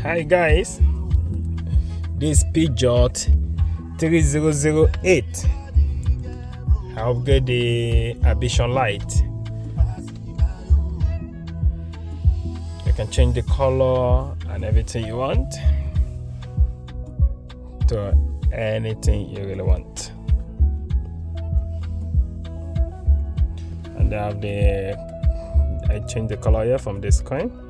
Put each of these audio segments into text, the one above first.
Hi guys, this Peugeot 3008. I upgrade the ambition light. You can change the color and everything you want to anything you really want. And I change the color here from this coin.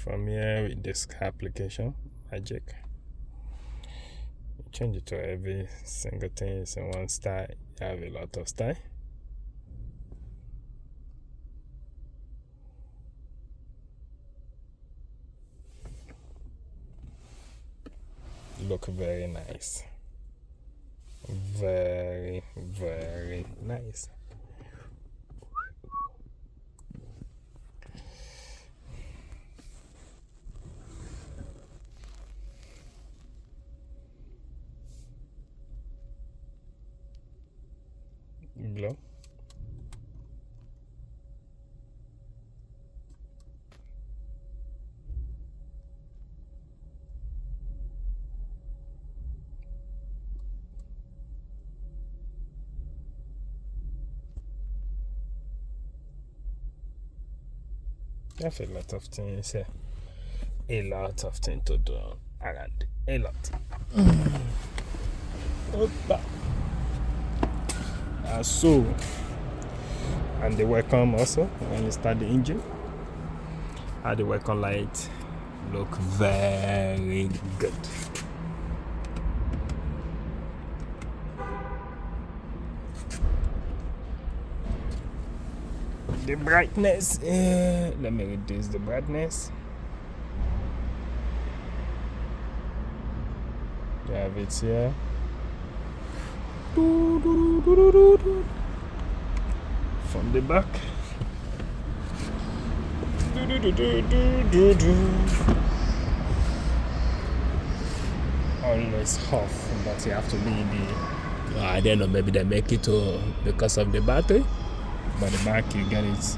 From here with this application magic, you change it to every single thing. It's in one style. You have a lot of style. Look very nice, very nice. Glow. There's a lot of things here. A lot of things to do around. A lot. Opa. So, and the welcome also when you start the engine. And the welcome light look very good. The brightness, let me reduce the brightness. You have it here. From the back. Always off, but you have to be in the. I don't know, maybe they make it because of the battery. But the back you get it.